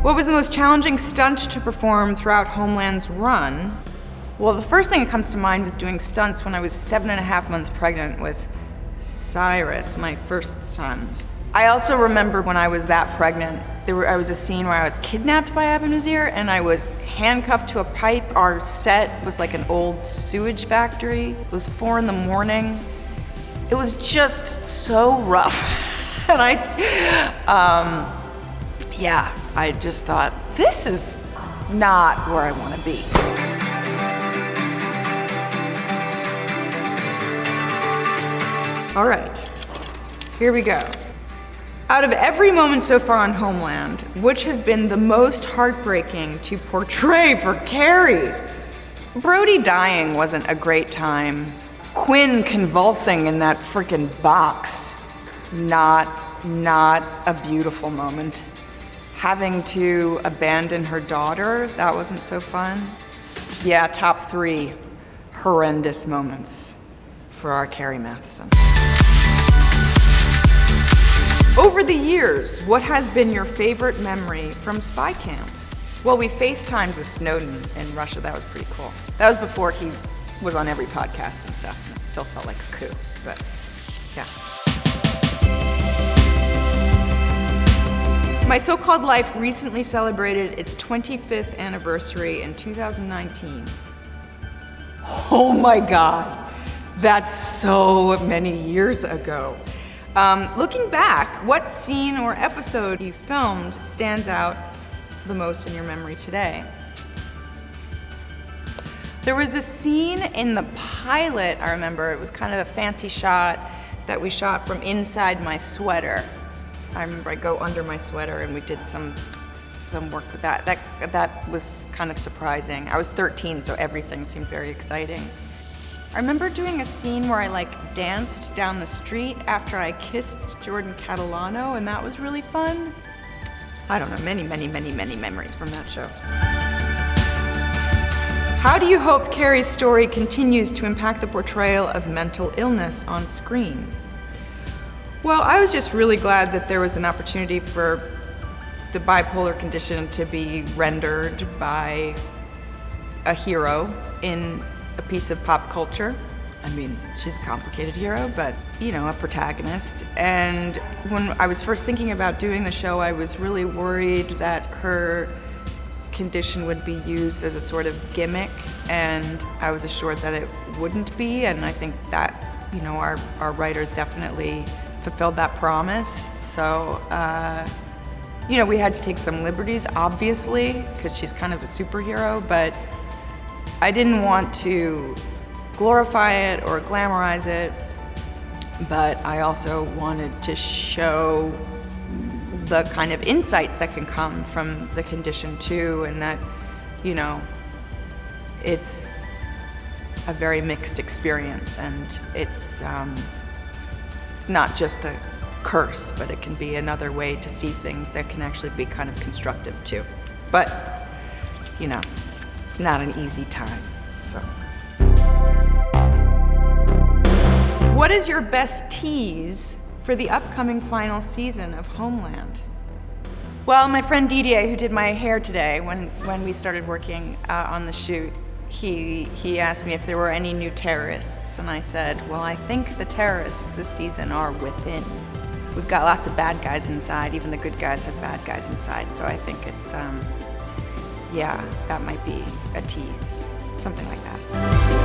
What was the most challenging stunt to perform throughout Homeland's run? Well, the first thing that comes to mind was doing stunts when I was 7.5 months pregnant with Cyrus, my first son. I also remember when I was that pregnant, I was a scene where I was kidnapped by Abu Nazir and I was handcuffed to a pipe. Our set was like an old sewage factory. It was 4 a.m. It was just so rough. And I just thought, this is not where I want to be. All right, here we go. Out of every moment so far on Homeland, which has been the most heartbreaking to portray for Kerry? Brody dying wasn't a great time. Quinn convulsing in that frickin' box, not a beautiful moment. Having to abandon her daughter, that wasn't so fun. Yeah, top 3 horrendous moments for our Kerry Matheson. Over the years, what has been your favorite memory from spy camp? Well, we FaceTimed with Snowden in Russia. That was pretty cool. That was before he was on every podcast and stuff. And it still felt like a coup, but yeah. My so-called life recently celebrated its 25th anniversary in 2019. Oh my God, that's so many years ago. Looking back, what scene or episode you filmed stands out the most in your memory today? There was a scene in the pilot, I remember. It was kind of a fancy shot that we shot from inside my sweater. I remember I go under my sweater and we did some work with that. That was kind of surprising. I was 13, so everything seemed very exciting. I remember doing a scene where I danced down the street after I kissed Jordan Catalano, and that was really fun. I don't know, many memories from that show. How do you hope Kerry's story continues to impact the portrayal of mental illness on screen? Well, I was just really glad that there was an opportunity for the bipolar condition to be rendered by a hero in a piece of pop culture. I mean, she's a complicated hero, but, a protagonist. And when I was first thinking about doing the show, I was really worried that her condition would be used as a sort of gimmick, and I was assured that it wouldn't be, and I think that, our writers definitely fulfilled that promise. So, we had to take some liberties, obviously, because she's kind of a superhero, but I didn't want to glorify it or glamorize it, but I also wanted to show the kind of insights that can come from the condition too, and that, it's a very mixed experience, and it's not just a curse, but it can be another way to see things that can actually be kind of constructive too. But, it's not an easy time, so. What is your best tease for the upcoming final season of Homeland? Well, my friend Didier, who did my hair today, when we started working on the shoot, he asked me if there were any new terrorists, and I said, well, I think the terrorists this season are within. We've got lots of bad guys inside, even the good guys have bad guys inside, so I think it's, that might be a tease, something like that.